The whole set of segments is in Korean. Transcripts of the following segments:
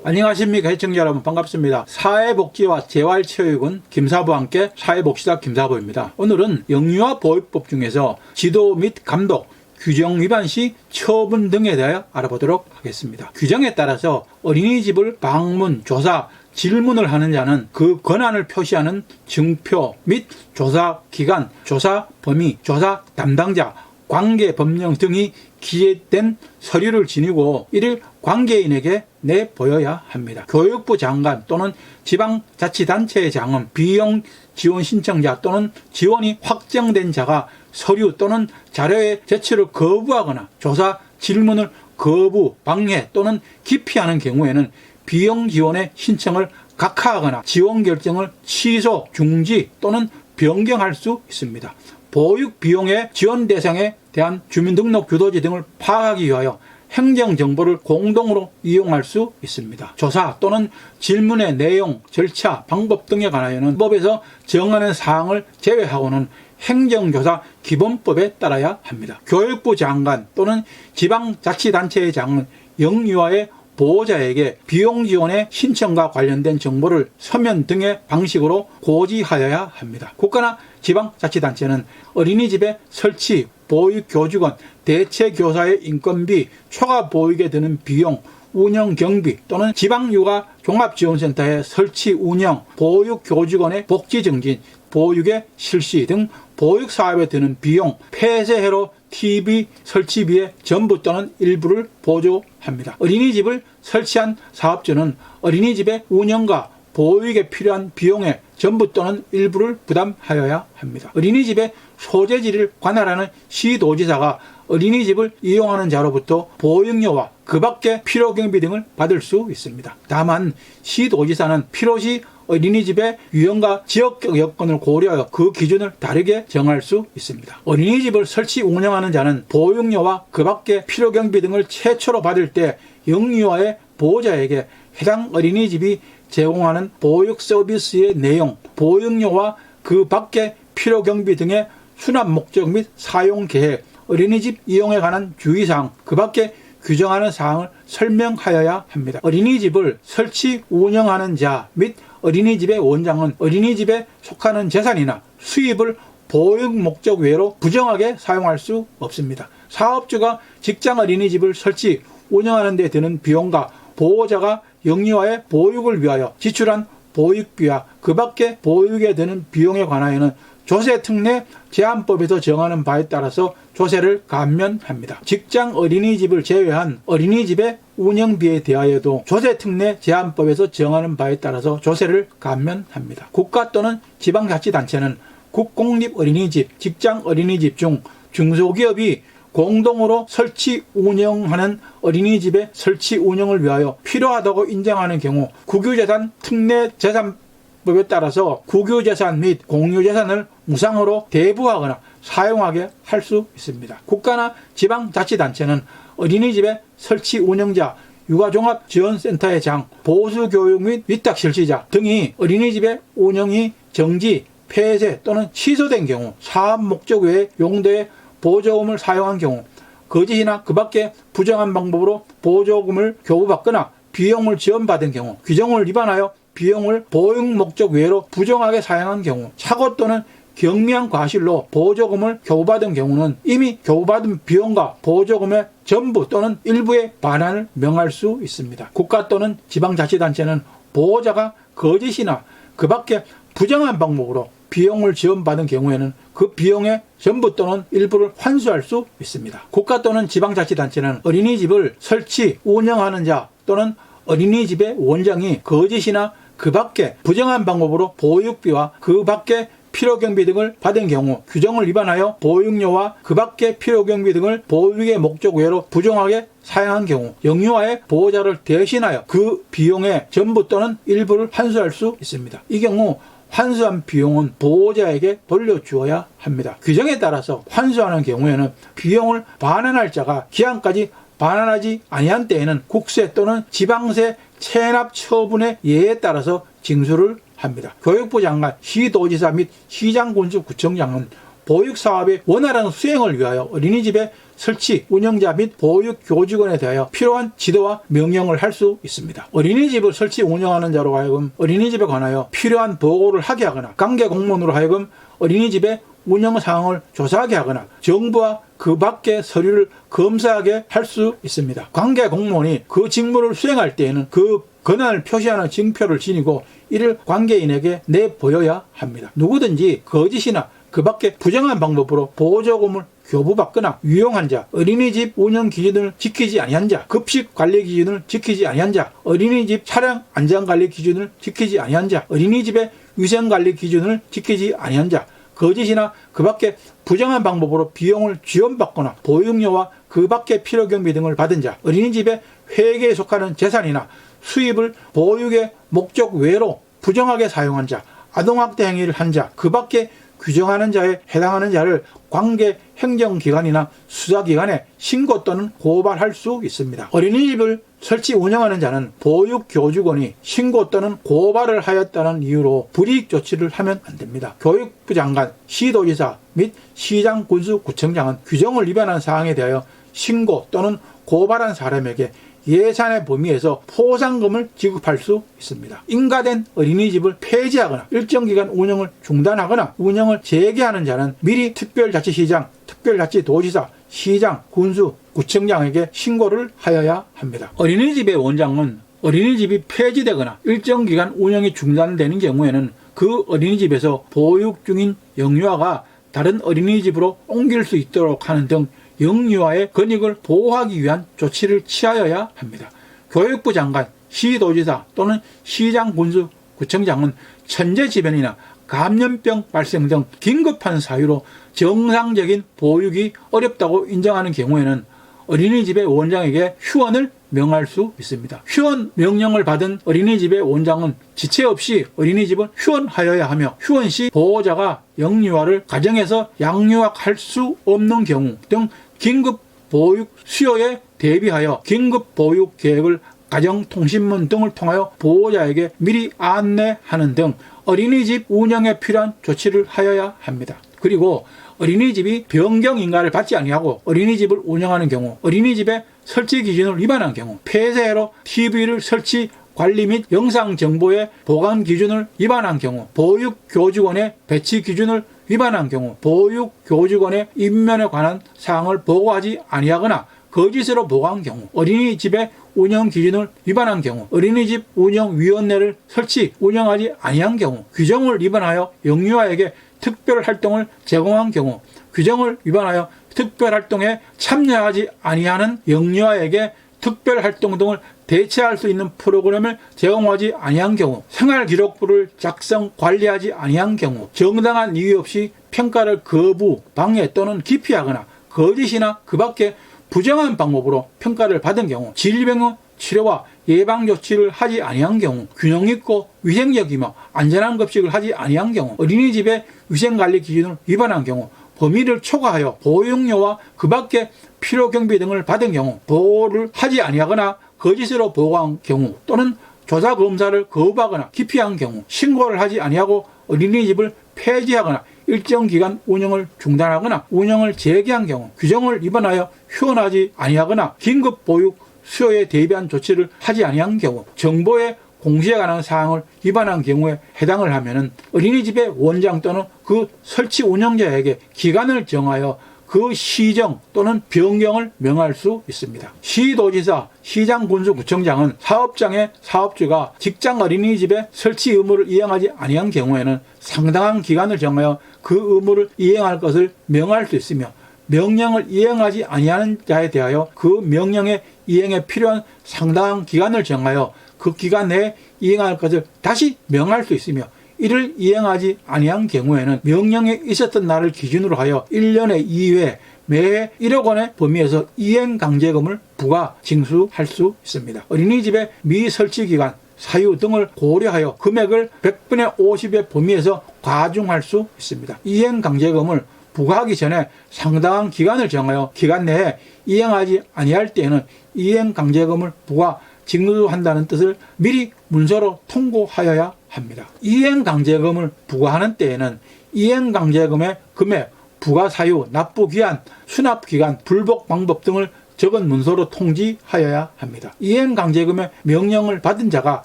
안녕하십니까 시청자 여러분, 반갑습니다. 사회복지와 재활체육은 김사부와 함께 사회복지사 김사부입니다. 오늘은 영유아 보육법 중에서 지도 및 감독, 규정 위반 시 처분 등에 대하여 알아보도록 하겠습니다. 규정에 따라서 어린이집을 방문, 조사, 질문을 하는 자는 그 권한을 표시하는 증표 및 조사 기간, 조사 범위, 조사 담당자, 관계 법령 등이 기재된 서류를 지니고 이를 관계인에게 내보여야 합니다. 교육부 장관 또는 지방자치단체의 장은 비용 지원 신청자 또는 지원이 확정된 자가 서류 또는 자료의 제출을 거부하거나 조사 질문을 거부, 방해 또는 기피하는 경우에는 비용 지원의 신청을 각하하거나 지원 결정을 취소, 중지 또는 변경할 수 있습니다. 보육 비용의 지원 대상에 대한 주민등록 주소지 등을 파악하기 위하여 행정정보를 공동으로 이용할 수 있습니다. 조사 또는 질문의 내용, 절차, 방법 등에 관하여는 법에서 정하는 사항을 제외하고는 행정조사 기본법에 따라야 합니다. 교육부 장관 또는 지방자치단체의 장은 영유아의 보호자에게 비용 지원의 신청과 관련된 정보를 서면 등의 방식으로 고지하여야 합니다. 국가나 지방자치단체는 어린이집의 설치, 보육 교직원, 대체교사의 인건비, 초과 보육에 드는 비용, 운영 경비 또는 지방육아 종합지원센터의 설치 운영, 보육 교직원의 복지 증진, 보육의 실시 등 보육사업에 드는 비용, 폐쇄회로 TV 설치비의 전부 또는 일부를 보조합니다. 어린이집을 설치한 사업주는 어린이집의 운영과 보육에 필요한 비용의 전부 또는 일부를 부담하여야 합니다. 어린이집의 소재지를 관할하는 시도지사가 어린이집을 이용하는 자로부터 보육료와 그 밖의 필요경비 등을 받을 수 있습니다. 다만 시도지사는 필요시 어린이집의 유형과 지역적 여건을 고려하여 그 기준을 다르게 정할 수 있습니다. 어린이집을 설치 운영하는 자는 보육료와 그 밖의 필요경비 등을 최초로 받을 때 영유아의 보호자에게 해당 어린이집이 제공하는 보육 서비스의 내용, 보육료와 그 밖의 필요경비 등의 수납 목적 및 사용 계획, 어린이집 이용에 관한 주의사항, 그 밖에 규정하는 사항을 설명하여야 합니다. 어린이집을 설치 운영하는 자 및 어린이집의 원장은 어린이집에 속하는 재산이나 수입을 보육 목적 외로 부정하게 사용할 수 없습니다. 사업주가 직장 어린이집을 설치 운영하는 데 드는 비용과 보호자가 영유아의 보육을 위하여 지출한 보육비와 그 밖에 보육에 드는 비용에 관하여는 조세특례 제한법에서 정하는 바에 따라서 조세를 감면합니다. 직장 어린이집을 제외한 어린이집의 운영비에 대하여도 조세특례 제한법에서 정하는 바에 따라서 조세를 감면합니다. 국가 또는 지방자치단체는 국공립 어린이집, 직장 어린이집 중 중소기업이 공동으로 설치 운영하는 어린이집의 설치 운영을 위하여 필요하다고 인정하는 경우 국유재산 특례재산법에 따라서 국유재산 및 공유재산을 무상으로 대부하거나 사용하게 할 수 있습니다. 국가나 지방자치단체는 어린이집의 설치 운영자, 육아종합지원센터의 장, 보수교육 및 위탁실시자 등이 어린이집의 운영이 정지, 폐쇄 또는 취소된 경우, 사업 목적 외의 용도의 보조금을 사용한 경우, 거짓이나 그 밖에 부정한 방법으로 보조금을 교부받거나 비용을 지원받은 경우, 규정을 위반하여 비용을 보육 목적 외로 부정하게 사용한 경우, 착오 또는 경미한 과실로 보조금을 교부받은 경우는 이미 교부받은 비용과 보조금의 전부 또는 일부의 반환을 명할 수 있습니다. 국가 또는 지방자치단체는 보호자가 거짓이나 그 밖에 부정한 방법으로 비용을 지원받은 경우에는 그 비용의 전부 또는 일부를 환수할 수 있습니다. 국가 또는 지방자치단체는 어린이집을 설치, 운영하는 자 또는 어린이집의 원장이 거짓이나 그 밖에 부정한 방법으로 보육비와 그 밖에 필요경비 등을 받은 경우, 규정을 위반하여 보육료와 그 밖의 필요경비 등을 보육의 목적 외로 부정하게 사용한 경우, 영유아의 보호자를 대신하여 그 비용의 전부 또는 일부를 환수할 수 있습니다. 이 경우 환수한 비용은 보호자에게 돌려주어야 합니다. 규정에 따라서 환수하는 경우에는 비용을 반환할 자가 기한까지 반환하지 아니한 때에는 국세 또는 지방세 체납 처분의 예에 따라서 징수를 합니다. 교육부 장관, 시도지사 및 시장군수구청장은 보육사업의 원활한 수행을 위하여 어린이집의 설치, 운영자 및 보육 교직원에 대하여 필요한 지도와 명령을 할 수 있습니다. 어린이집을 설치 운영하는 자로 하여금 어린이집에 관하여 필요한 보고를 하게 하거나 관계 공무원으로 하여금 어린이집의 운영 상황을 조사하게 하거나 정부와 그 밖의 서류를 검사하게 할 수 있습니다. 관계 공무원이 그 직무를 수행할 때에는 그 권한을 표시하는 징표를 지니고 이를 관계인에게 내보여야 합니다. 누구든지 거짓이나 그 밖에 부정한 방법으로 보조금을 교부받거나 유용한 자, 어린이집 운영 기준을 지키지 아니한 자, 급식 관리 기준을 지키지 아니한 자, 어린이집 차량 안전 관리 기준을 지키지 아니한 자, 어린이집의 위생 관리 기준을 지키지 아니한 자, 거짓이나 그 밖에 부정한 방법으로 비용을 지원받거나 보육료와 그 밖의 필요 경비 등을 받은 자, 어린이집의 회계에 속하는 재산이나 수입을 보육의 목적 외로 부정하게 사용한 자, 아동학대 행위를 한 자, 그 밖에 규정하는 자에 해당하는 자를 관계 행정기관이나 수사기관에 신고 또는 고발할 수 있습니다. 어린이집을 설치 운영하는 자는 보육교직원이 신고 또는 고발을 하였다는 이유로 불이익 조치를 하면 안 됩니다. 교육부 장관, 시도지사 및 시장, 군수, 구청장은 규정을 위반한 사항에 대하여 신고 또는 고발한 사람에게 예산의 범위에서 포상금을 지급할 수 있습니다. 인가된 어린이집을 폐지하거나 일정 기간 운영을 중단하거나 운영을 재개하는 자는 미리 특별자치시장, 특별자치도지사, 시장, 군수, 구청장에게 신고를 하여야 합니다. 어린이집의 원장은 어린이집이 폐지되거나 일정 기간 운영이 중단되는 경우에는 그 어린이집에서 보육 중인 영유아가 다른 어린이집으로 옮길 수 있도록 하는 등 영유아의 권익을 보호하기 위한 조치를 취하여야 합니다. 교육부 장관, 시도지사 또는 시장, 군수, 구청장은 천재지변이나 감염병 발생 등 긴급한 사유로 정상적인 보육이 어렵다고 인정하는 경우에는 어린이집의 원장에게 휴원을 명할 수 있습니다. 휴원 명령을 받은 어린이집의 원장은 지체 없이 어린이집을 휴원하여야 하며 휴원 시 보호자가 영유아를 가정에서 양육할 수 없는 경우 등 긴급 보육 수요에 대비하여 긴급 보육 계획을 가정통신문 등을 통하여 보호자에게 미리 안내하는 등 어린이집 운영에 필요한 조치를 하여야 합니다. 그리고 어린이집이 변경 인가를 받지 아니하고 어린이집을 운영하는 경우, 어린이집의 설치 기준을 위반한 경우, 폐쇄로 TV를 설치 관리 및 영상 정보의 보관 기준을 위반한 경우, 보육 교직원의 배치 기준을 위반한 경우, 보육 교직원의 임면에 관한 사항을 보고하지 아니하거나 거짓으로 보고한 경우, 어린이집의 운영 기준을 위반한 경우, 어린이집 운영위원회를 설치, 운영하지 아니한 경우, 규정을 위반하여 영유아에게 특별활동을 제공한 경우, 규정을 위반하여 특별활동에 참여하지 아니하는 영유아에게 특별활동 등을 대체할 수 있는 프로그램을 제공하지 아니한 경우, 생활기록부를 작성, 관리하지 아니한 경우, 정당한 이유 없이 평가를 거부, 방해 또는 기피하거나 거짓이나 그 밖에 부정한 방법으로 평가를 받은 경우, 질병의 치료와 예방조치를 하지 아니한 경우, 균형있고 위생적이며 안전한 급식을 하지 아니한 경우, 어린이집의 위생관리 기준을 위반한 경우, 범위를 초과하여 보육료와 그 밖에 필요경비 등을 받은 경우, 보호를 하지 아니하거나 거짓으로 보고한 경우 또는 조사검사를 거부하거나 기피한 경우, 신고를 하지 아니하고 어린이집을 폐지하거나 일정 기간 운영을 중단하거나 운영을 재개한 경우, 규정을 위반하여 휴원하지 아니하거나 긴급 보육 수요에 대비한 조치를 하지 아니한 경우, 정보의 공시에 관한 사항을 위반한 경우에 해당을 하면은 어린이집의 원장 또는 그 설치 운영자에게 기간을 정하여 그 시정 또는 변경을 명할 수 있습니다. 시도지사, 시장, 군수, 구청장은 사업장의 사업주가 직장 어린이집의 설치 의무를 이행하지 아니한 경우에는 상당한 기간을 정하여 그 의무를 이행할 것을 명할 수 있으며, 명령을 이행하지 아니하는 자에 대하여 그 명령의 이행에 필요한 상당한 기간을 정하여 그 기간 내에 이행할 것을 다시 명할 수 있으며, 이를 이행하지 아니한 경우에는 명령에 있었던 날을 기준으로 하여 1년에 2회 매해 1억 원의 범위에서 이행강제금을 부과 징수할 수 있습니다. 어린이집의 미설치기간, 사유 등을 고려하여 금액을 100분의 50의 범위에서 과중할 수 있습니다. 이행강제금을 부과하기 전에 상당한 기간을 정하여 기간 내에 이행하지 아니할 때에는 이행강제금을 부과 징수한다는 뜻을 미리 문서로 통고하여야 합니다. 이행강제금을 부과하는 때에는 이행강제금의 금액, 부가 사유, 납부 기한, 수납 기간, 불복 방법 등을 적은 문서로 통지하여야 합니다. 이행 강제금의 명령을 받은 자가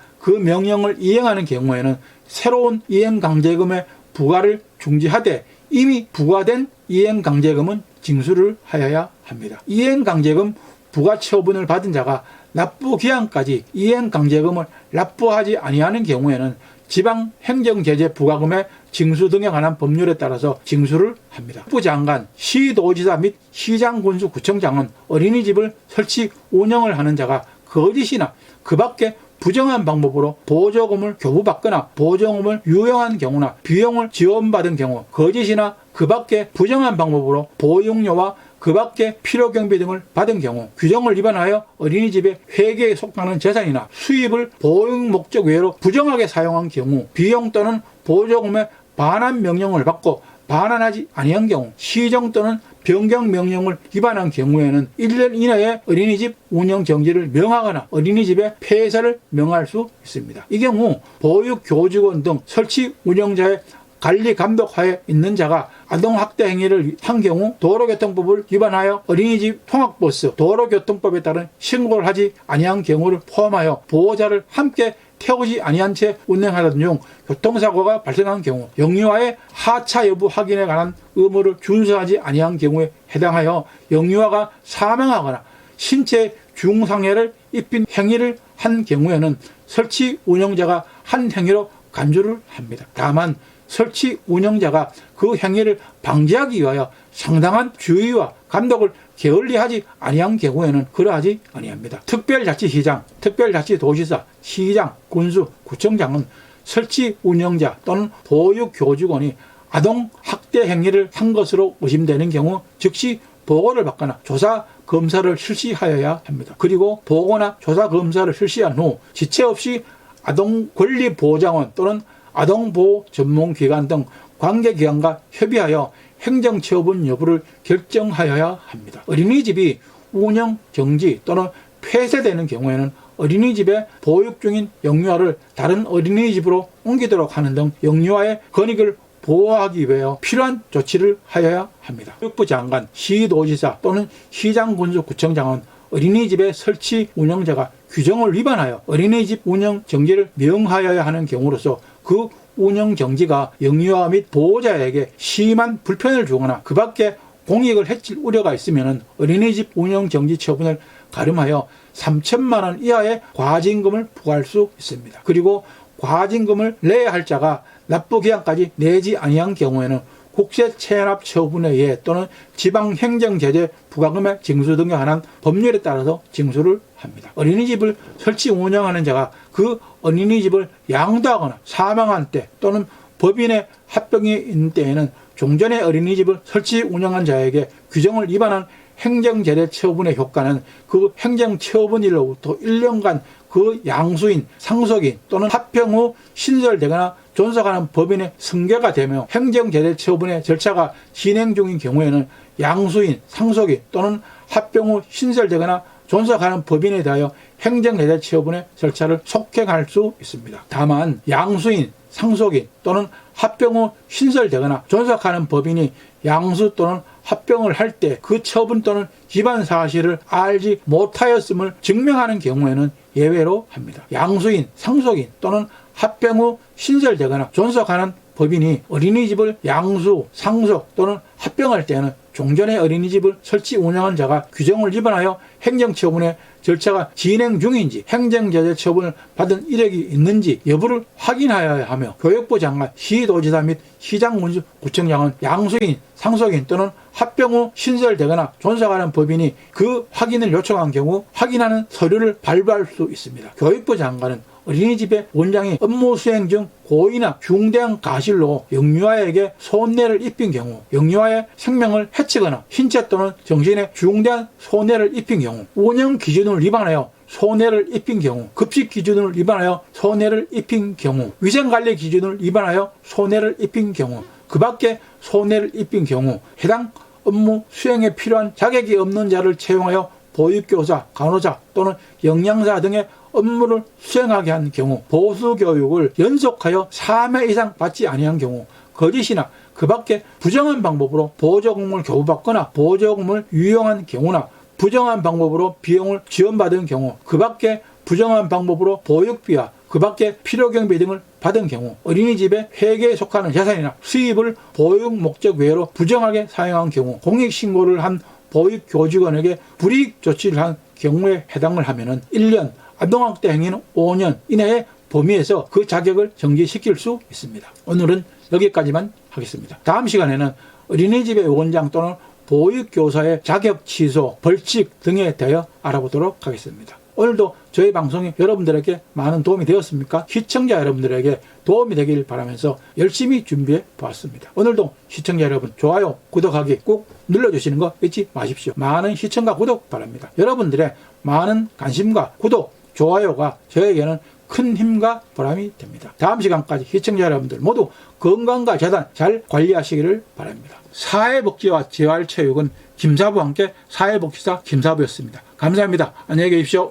그 명령을 이행하는 경우에는 새로운 이행 강제금의 부과를 중지하되 이미 부과된 이행 강제금은 징수를 하여야 합니다. 이행 강제금 부과 처분을 받은 자가 납부 기한까지 이행 강제금을 납부하지 아니하는 경우에는 지방 행정제재 부과금의 징수 등에 관한 법률에 따라서 징수를 합니다. 국부장관, 시도지사 및 시장군수구청장은 어린이집을 설치 운영을 하는 자가 거짓이나 그 밖에 부정한 방법으로 보조금을 교부받거나 보조금을 유용한 경우나 비용을 지원받은 경우, 거짓이나 그 밖에 부정한 방법으로 보육료와 그 밖에 필요경비 등을 받은 경우, 규정을 위반하여 어린이집의 회계에 속하는 재산이나 수입을 보육 목적 외로 부정하게 사용한 경우, 비용 또는 보조금의 반환 명령을 받고 반환하지 아니한 경우, 시정 또는 변경 명령을 위반한 경우에는 1년 이내에 어린이집 운영 정지를 명하거나 어린이집의 폐쇄를 명할 수 있습니다. 이 경우 보육교직원 등 설치 운영자의 관리 감독하에 있는 자가 아동학대 행위를 한 경우 도로교통법을 위반하여 어린이집 통학버스 도로교통법에 따른 신고를 하지 아니한 경우를 포함하여 보호자를 함께 태우지 아니한 채 운행하던 중 교통사고가 발생한 경우, 영유아의 하차 여부 확인에 관한 의무를 준수하지 아니한 경우에 해당하여 영유아가 사망하거나 신체 중상해를 입힌 행위를 한 경우에는 설치 운영자가 한 행위로 간주를 합니다. 다만 설치 운영자가 그 행위를 방지하기 위하여 상당한 주의와 감독을 게을리하지 아니한 경우에는 그러하지 아니합니다. 특별자치시장, 특별자치도지사, 시장, 군수, 구청장은 설치 운영자 또는 보육교직원이 아동학대 행위를 한 것으로 의심되는 경우 즉시 보고를 받거나 조사 검사를 실시하여야 합니다. 그리고 보고나 조사 검사를 실시한 후 지체 없이 아동권리보호자원 또는 아동보호 전문기관 등 관계기관과 협의하여 행정처분 여부를 결정하여야 합니다. 어린이집이 운영 정지 또는 폐쇄되는 경우에는 어린이집에 보육 중인 영유아를 다른 어린이집으로 옮기도록 하는 등 영유아의 권익을 보호하기 위해 필요한 조치를 하여야 합니다. 교육부 장관, 시도지사 또는 시장군수구청장은 어린이집의 설치 운영자가 규정을 위반하여 어린이집 운영 정지를 명하여야 하는 경우로서 그 운영 정지가 영유아 및 보호자에게 심한 불편을 주거나 그 밖에 공익을 해칠 우려가 있으면 어린이집 운영 정지 처분을 가름하여 3천만 원 이하의 과징금을 부과할 수 있습니다. 그리고 과징금을 내야 할 자가 납부기한까지 내지 아니한 경우에는 국세체납 처분에 의해 또는 지방행정제재 부과금의 징수 등에 관한 법률에 따라서 징수를 합니다. 어린이집을 설치 운영하는 자가 그 어린이집을 양도하거나 사망한 때 또는 법인의 합병이 있는 때에는 종전의 어린이집을 설치 운영한 자에게 규정을 위반한 행정제재 처분의 효과는 그 행정처분일로부터 1년간 그 양수인, 상속인 또는 합병 후 신설되거나 존속하는 법인의 승계가 되며 행정제재 처분의 절차가 진행 중인 경우에는 양수인, 상속인 또는 합병 후 신설되거나 존속하는 법인에 대하여 행정제재 처분의 절차를 속행할 수 있습니다. 다만 양수인, 상속인 또는 합병 후 신설되거나 존속하는 법인이 양수 또는 합병을 할 때 그 처분 또는 기반 사실을 알지 못하였음을 증명하는 경우에는 예외로 합니다. 양수인, 상속인 또는 합병 후 신설되거나 존속하는 법인이 어린이집을 양수, 상속 또는 합병할 때는 종전의 어린이집을 설치 운영한 자가 규정을 위반하여 행정처분의 절차가 진행 중인지 행정제재 처분을 받은 이력이 있는지 여부를 확인하여야 하며 교육부 장관, 시도지사 및 시장군수, 구청장은 양수인, 상속인 또는 합병 후 신설되거나 존속하는 법인이 그 확인을 요청한 경우 확인하는 서류를 발부할 수 있습니다. 교육부 장관은 어린이집의 원장이 업무 수행 중 고의나 중대한 과실로 영유아에게 손해를 입힌 경우, 영유아의 생명을 해치거나 신체 또는 정신에 중대한 손해를 입힌 경우, 운영 기준을 위반하여 손해를 입힌 경우, 급식 기준을 위반하여 손해를 입힌 경우, 위생관리 기준을 위반하여 손해를 입힌 경우, 그 밖에 손해를 입힌 경우, 해당 업무 수행에 필요한 자격이 없는 자를 채용하여 보육교사, 간호사 또는 영양사 등의 업무를 수행하게 한 경우, 보수교육을 연속하여 3회 이상 받지 아니한 경우, 거짓이나 그 밖에 부정한 방법으로 보조금을 교부받거나 보조금을 유용한 경우나 부정한 방법으로 비용을 지원받은 경우, 그 밖에 부정한 방법으로 보육비와 그 밖에 필요경비 등을 받은 경우, 어린이집의 회계에 속하는 재산이나 수입을 보육 목적 외로 부정하게 사용한 경우, 공익신고를 한 보육교직원에게 불이익 조치를 한 경우에 해당을 하면은 1년, 아동학대 행위는 5년 이내의 범위에서 그 자격을 정지시킬 수 있습니다. 오늘은 여기까지만 하겠습니다. 다음 시간에는 어린이집의 원장 또는 보육교사의 자격 취소, 벌칙 등에 대하여 알아보도록 하겠습니다. 오늘도 저희 방송이 여러분들에게 많은 도움이 되었습니까? 시청자 여러분들에게 도움이 되길 바라면서 열심히 준비해 보았습니다. 오늘도 시청자 여러분 좋아요, 구독하기 꼭 눌러주시는 거 잊지 마십시오. 많은 시청과 구독 바랍니다. 여러분들의 많은 관심과 구독, 좋아요가 저에게는 큰 힘과 보람이 됩니다. 다음 시간까지 시청자 여러분들 모두 건강과 재산 잘 관리하시기를 바랍니다. 사회복지와 재활체육은 김사부와 함께 사회복지사 김사부였습니다. 감사합니다. 안녕히 계십시오.